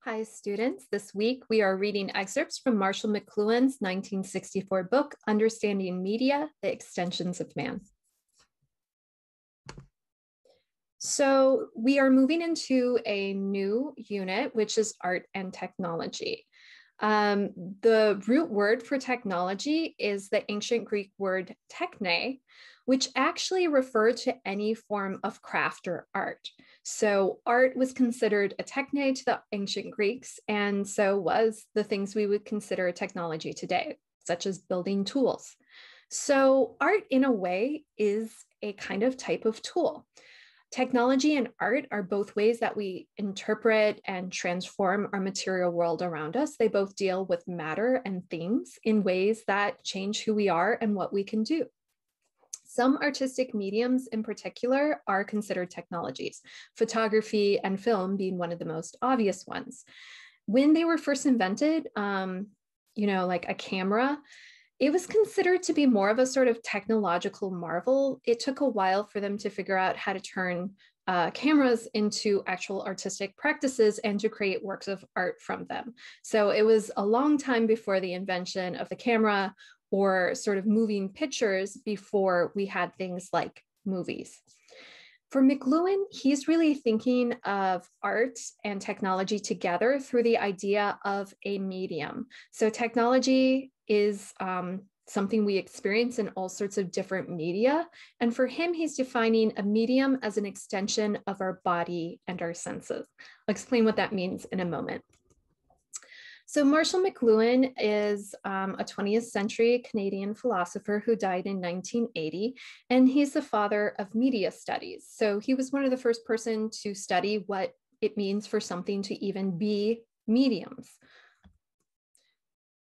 Hi, students. This week, we are reading excerpts from Marshall McLuhan's 1964 book, Understanding Media, The Extensions of Man. So we are moving into a new unit, which is art and technology. The root word for technology is the ancient Greek word techne, which actually referred to any form of craft or art. So art was considered a techne to the ancient Greeks, and so was the things we would consider technology today, such as building tools. So art, in a way, is a kind of type of tool. Technology and art are both ways that we interpret and transform our material world around us. They both deal with matter and things in ways that change who we are and what we can do. Some artistic mediums in particular are considered technologies, photography and film being one of the most obvious ones. When they were first invented, like a camera, it was considered to be more of a sort of technological marvel. It took a while for them to figure out how to turn cameras into actual artistic practices and to create works of art from them. So it was a long time before the invention of the camera or sort of moving pictures before we had things like movies. For McLuhan, he's really thinking of art and technology together through the idea of a medium. So technology is something we experience in all sorts of different media. And for him, he's defining a medium as an extension of our body and our senses. I'll explain what that means in a moment. So Marshall McLuhan is a 20th century Canadian philosopher who died in 1980, and he's the father of media studies. So he was one of the first person to study what it means for something to even be mediums.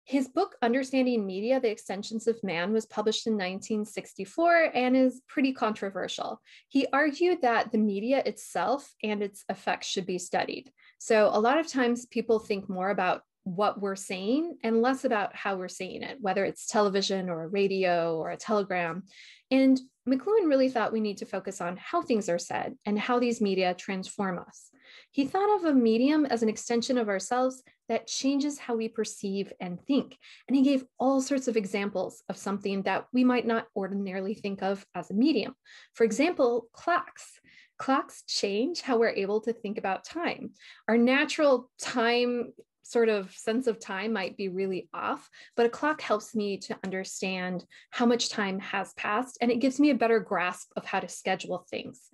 His book, Understanding Media, The Extensions of Man, was published in 1964 and is pretty controversial. He argued that the media itself and its effects should be studied. So a lot of times people think more about what we're saying and less about how we're saying it, whether it's television or a radio or a telegram. And McLuhan really thought we need to focus on how things are said and how these media transform us. He thought of a medium as an extension of ourselves that changes how we perceive and think. And he gave all sorts of examples of something that we might not ordinarily think of as a medium. For example, clocks. Clocks change how we're able to think about time. Our natural time sort of sense of time might be really off, but a clock helps me to understand how much time has passed, and it gives me a better grasp of how to schedule things.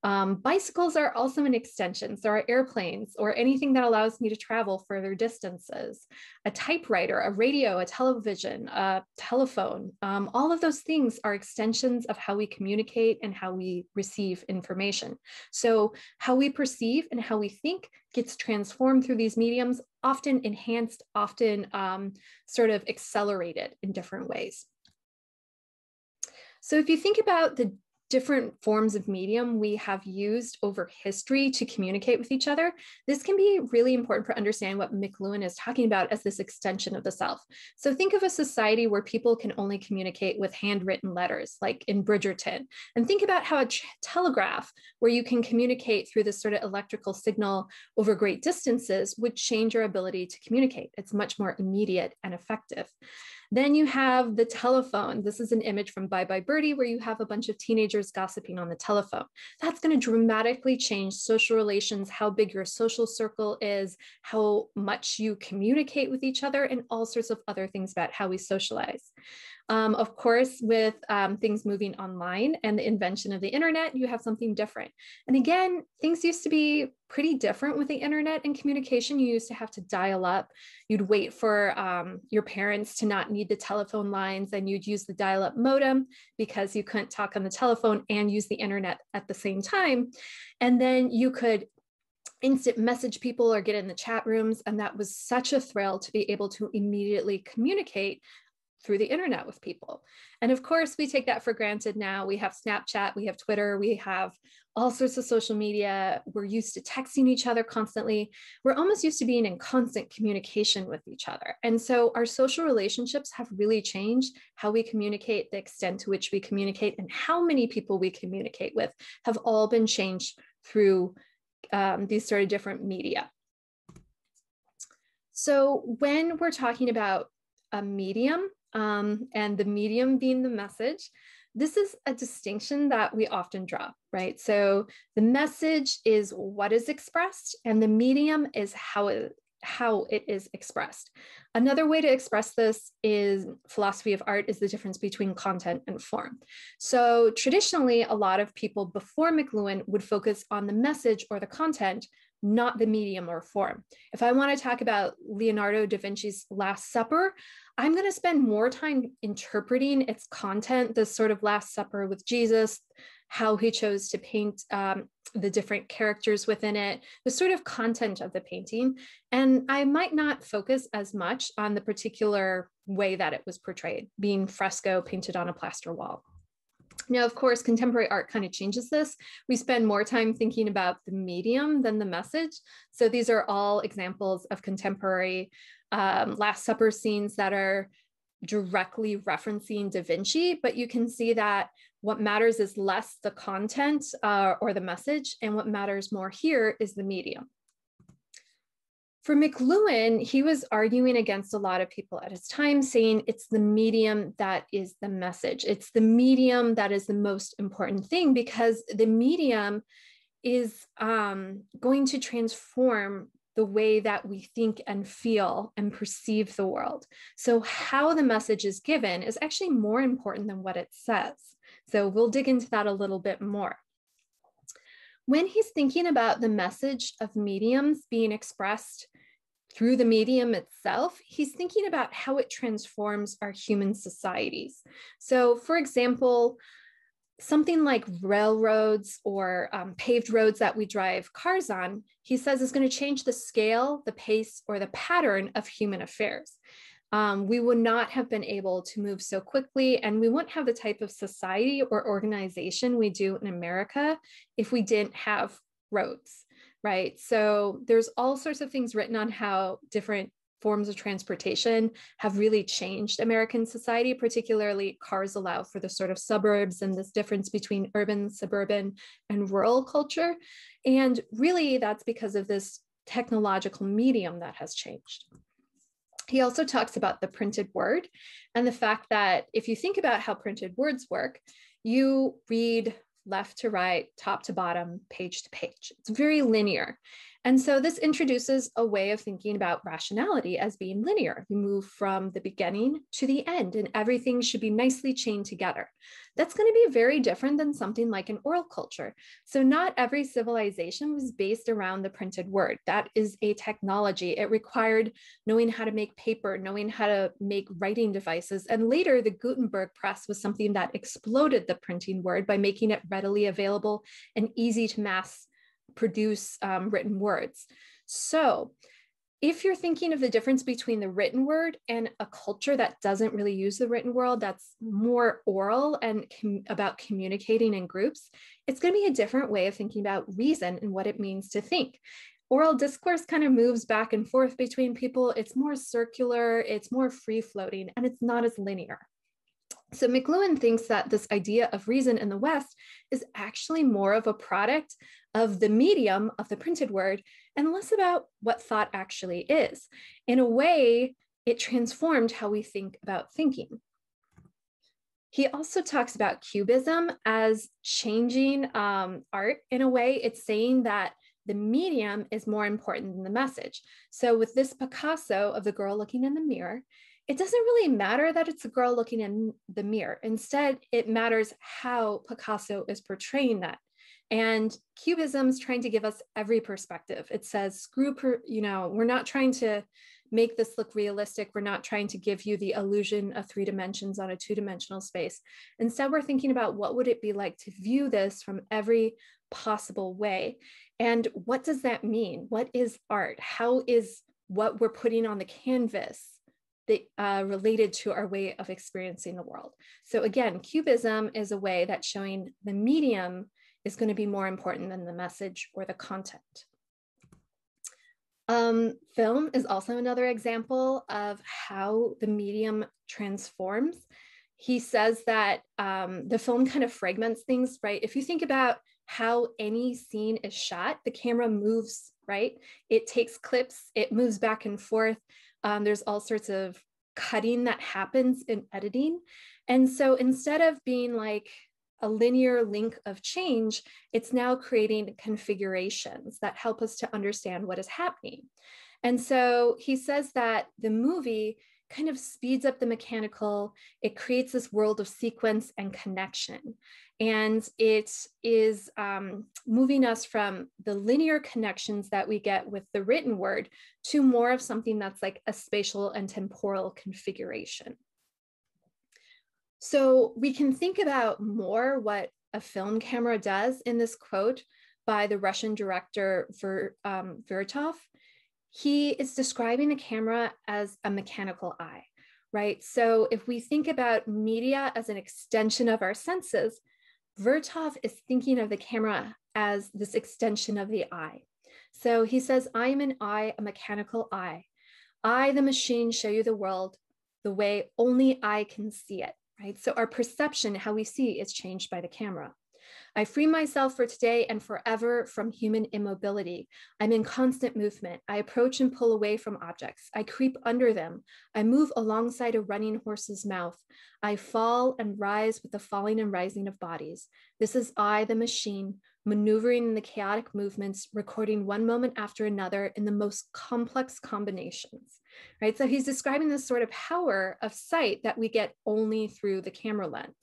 Bicycles are also an extension. So are airplanes or anything that allows me to travel further distances. A typewriter, a radio, a television, a telephone, all of those things are extensions of how we communicate and how we receive information. So how we perceive and how we think gets transformed through these mediums, often enhanced, often sort of accelerated in different ways. So if you think about the different forms of medium we have used over history to communicate with each other, this can be really important for understanding what McLuhan is talking about as this extension of the self. So think of a society where people can only communicate with handwritten letters, like in Bridgerton, and think about how a telegraph, where you can communicate through this sort of electrical signal over great distances, would change your ability to communicate. It's much more immediate and effective. Then you have the telephone. This is an image from Bye Bye Birdie, where you have a bunch of teenagers gossiping on the telephone. That's going to dramatically change social relations, how big your social circle is, how much you communicate with each other, and all sorts of other things about how we socialize. Of course, with things moving online and the invention of the internet, you have something different. And again, things used to be pretty different with the internet and communication. You used to have to dial up. You'd wait for your parents to not need the telephone lines, and you'd use the dial-up modem because you couldn't talk on the telephone and use the internet at the same time. And then you could instant message people or get in the chat rooms. And that was such a thrill to be able to immediately communicate through the internet with people. And of course, we take that for granted now. We have Snapchat, we have Twitter, we have all sorts of social media. We're used to texting each other constantly. We're almost used to being in constant communication with each other. And so our social relationships have really changed how we communicate, the extent to which we communicate, and how many people we communicate with have all been changed through these sort of different media. So when we're talking about a medium, and the medium being the message, this is a distinction that we often draw, right? So the message is what is expressed, and the medium is how it is expressed. Another way to express this is philosophy of art is the difference between content and form. So traditionally, a lot of people before McLuhan would focus on the message or the content, not the medium or form. If I want to talk about Leonardo da Vinci's Last Supper, I'm going to spend more time interpreting its content, the sort of Last Supper with Jesus, how he chose to paint the different characters within it, the sort of content of the painting. And I might not focus as much on the particular way that it was portrayed, being fresco painted on a plaster wall. Now, of course, contemporary art kind of changes this. We spend more time thinking about the medium than the message. So these are all examples of contemporary Last Supper scenes that are directly referencing Da Vinci, but you can see that what matters is less the content or the message, and what matters more here is the medium. For McLuhan, he was arguing against a lot of people at his time, saying it's the medium that is the message. It's the medium that is the most important thing, because the medium is going to transform the way that we think and feel and perceive the world. So how the message is given is actually more important than what it says. So we'll dig into that a little bit more. When he's thinking about the message of mediums being expressed through the medium itself, he's thinking about how it transforms our human societies. So for example, something like railroads or paved roads that we drive cars on, he says is going to change the scale, the pace, or the pattern of human affairs. We would not have been able to move so quickly, and we wouldn't have the type of society or organization we do in America if we didn't have roads, right? So there's all sorts of things written on how different forms of transportation have really changed American society, particularly cars allow for the sort of suburbs and this difference between urban, suburban, and rural culture. And really that's because of this technological medium that has changed. He also talks about the printed word and the fact that if you think about how printed words work, you read left to right, top to bottom, page to page. It's very linear. And so this introduces a way of thinking about rationality as being linear. You move from the beginning to the end, and everything should be nicely chained together. That's going to be very different than something like an oral culture. So not every civilization was based around the printed word. That is a technology. It required knowing how to make paper, knowing how to make writing devices. And later, the Gutenberg press was something that exploded the printing word by making it readily available and easy to mass produce written words. So if you're thinking of the difference between the written word and a culture that doesn't really use the written word, that's more oral and about communicating in groups, it's going to be a different way of thinking about reason and what it means to think. Oral discourse kind of moves back and forth between people. It's more circular, it's more free floating, and it's not as linear. So McLuhan thinks that this idea of reason in the West is actually more of a product of the medium of the printed word and less about what thought actually is. In a way, it transformed how we think about thinking. He also talks about Cubism as changing art in a way. It's saying that the medium is more important than the message. So with this Picasso of the girl looking in the mirror, it doesn't really matter that it's a girl looking in the mirror. Instead, it matters how Picasso is portraying that. And Cubism is trying to give us every perspective. It says, we're not trying to make this look realistic. We're not trying to give you the illusion of 3 dimensions on a 2-dimensional space. Instead, we're thinking about what would it be like to view this from every possible way. And what does that mean? What is art? How is what we're putting on the canvas related to our way of experiencing the world? So again, Cubism is a way that's showing the medium is going to be more important than the message or the content. Film is also another example of how the medium transforms. He says that the film kind of fragments things, right? If you think about how any scene is shot, the camera moves right? It takes clips, it moves back and forth. There's all sorts of cutting that happens in editing. And so instead of being like a linear link of change, it's now creating configurations that help us to understand what is happening. And so he says that the movie kind of speeds up the mechanical, it creates this world of sequence and connection. And it is moving us from the linear connections that we get with the written word to more of something that's like a spatial and temporal configuration. So we can think about more what a film camera does in this quote by the Russian director Vertov. He is describing the camera as a mechanical eye, right? So if we think about media as an extension of our senses, Vertov is thinking of the camera as this extension of the eye. So he says, I am an eye, a mechanical eye. I, the machine, show you the world the way only I can see it, right? So our perception, how we see, is changed by the camera. I free myself for today and forever from human immobility. I'm in constant movement. I approach and pull away from objects. I creep under them. I move alongside a running horse's mouth. I fall and rise with the falling and rising of bodies. This is I, the machine, maneuvering in the chaotic movements, recording one moment after another in the most complex combinations, right? So he's describing this sort of power of sight that we get only through the camera lens.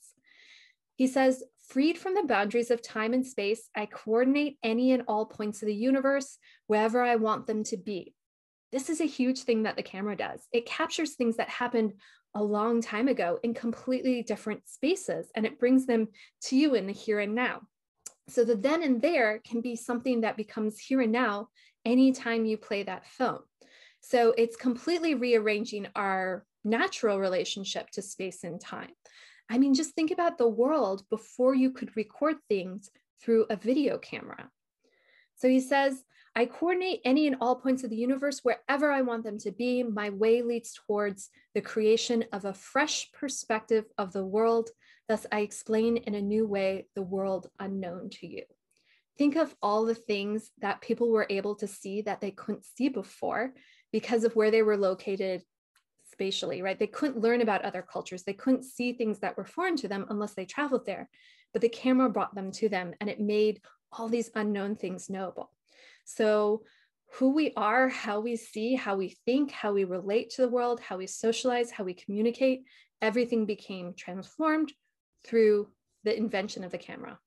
He says, freed from the boundaries of time and space, I coordinate any and all points of the universe wherever I want them to be. This is a huge thing that the camera does. It captures things that happened a long time ago in completely different spaces, and it brings them to you in the here and now. So the then and there can be something that becomes here and now anytime you play that film. So it's completely rearranging our natural relationship to space and time. I mean, just think about the world before you could record things through a video camera. So he says, I coordinate any and all points of the universe wherever I want them to be. My way leads towards the creation of a fresh perspective of the world. Thus, I explain in a new way the world unknown to you. Think of all the things that people were able to see that they couldn't see before because of where they were located spatially, right? They couldn't learn about other cultures. They couldn't see things that were foreign to them unless they traveled there. But the camera brought them to them, and it made all these unknown things knowable. So who we are, how we see, how we think, how we relate to the world, how we socialize, how we communicate, everything became transformed through the invention of the camera.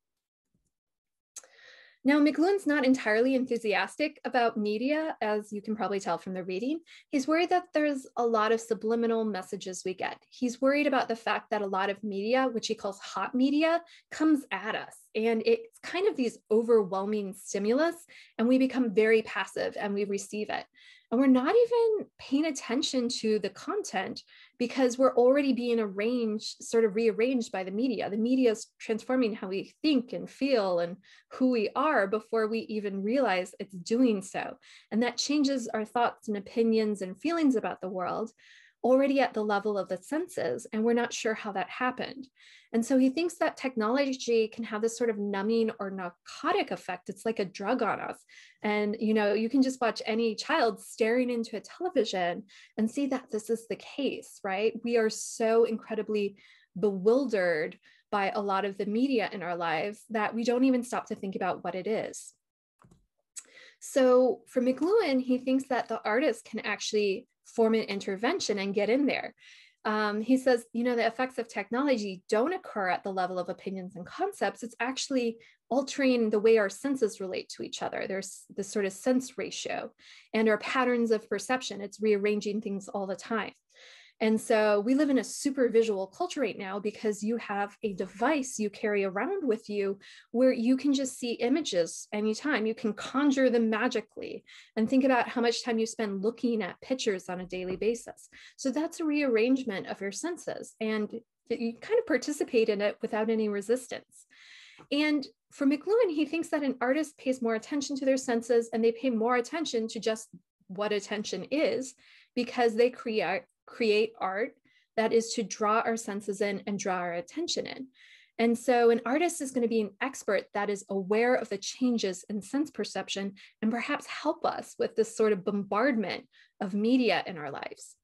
Now, McLuhan's not entirely enthusiastic about media, as you can probably tell from the reading. He's worried that there's a lot of subliminal messages we get. He's worried about the fact that a lot of media, which he calls hot media, comes at us. And it's kind of these overwhelming stimulus, and we become very passive and we receive it. And we're not even paying attention to the content because we're already being sort of rearranged by the media. The media is transforming how we think and feel and who we are before we even realize it's doing so. And that changes our thoughts and opinions and feelings about the world already at the level of the senses, and we're not sure how that happened. And so he thinks that technology can have this sort of numbing or narcotic effect. It's like a drug on us. And, you know, you can just watch any child staring into a television and see that this is the case, right? We are so incredibly bewildered by a lot of the media in our lives that we don't even stop to think about what it is. So for McLuhan, he thinks that the artist can actually form an intervention and get in there. He says, you know, the effects of technology don't occur at the level of opinions and concepts. It's actually altering the way our senses relate to each other. There's this sort of sense ratio and our patterns of perception. It's rearranging things all the time. And so we live in a super visual culture right now because you have a device you carry around with you where you can just see images anytime. You can conjure them magically and think about how much time you spend looking at pictures on a daily basis. So that's a rearrangement of your senses, and you kind of participate in it without any resistance. And for McLuhan, he thinks that an artist pays more attention to their senses, and they pay more attention to just what attention is because they create art that is to draw our senses in and draw our attention in. And so an artist is going to be an expert that is aware of the changes in sense perception and perhaps help us with this sort of bombardment of media in our lives.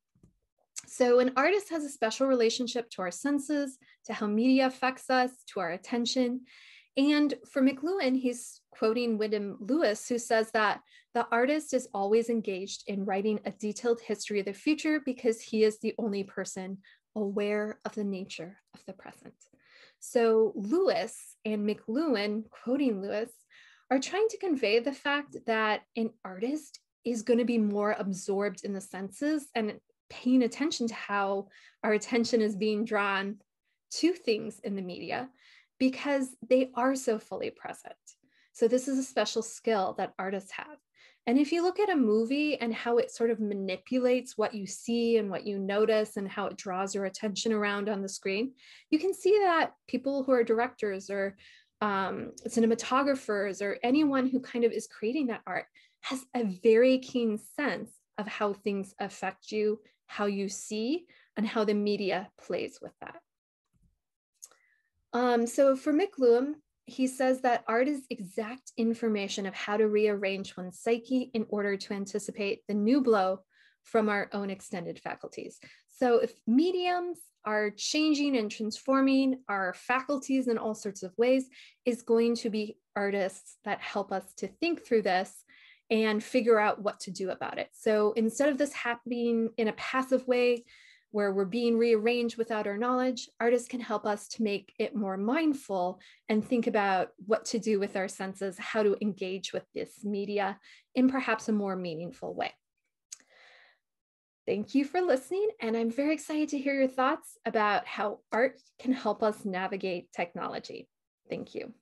So an artist has a special relationship to our senses, to how media affects us, to our attention. And for McLuhan, he's quoting Wyndham Lewis, who says that the artist is always engaged in writing a detailed history of the future because he is the only person aware of the nature of the present. So Lewis and McLuhan, quoting Lewis, are trying to convey the fact that an artist is going to be more absorbed in the senses and paying attention to how our attention is being drawn to things in the media because they are so fully present. So this is a special skill that artists have. And if you look at a movie and how it sort of manipulates what you see and what you notice and how it draws your attention around on the screen, you can see that people who are directors or cinematographers or anyone who kind of is creating that art has a very keen sense of how things affect you, how you see, and how the media plays with that. So for McLuhan, he says that art is exact information of how to rearrange one's psyche in order to anticipate the new blow from our own extended faculties. So if mediums are changing and transforming our faculties in all sorts of ways, is going to be artists that help us to think through this and figure out what to do about it. So instead of this happening in a passive way, where we're being rearranged without our knowledge, artists can help us to make it more mindful and think about what to do with our senses, how to engage with this media in perhaps a more meaningful way. Thank you for listening, and I'm very excited to hear your thoughts about how art can help us navigate technology. Thank you.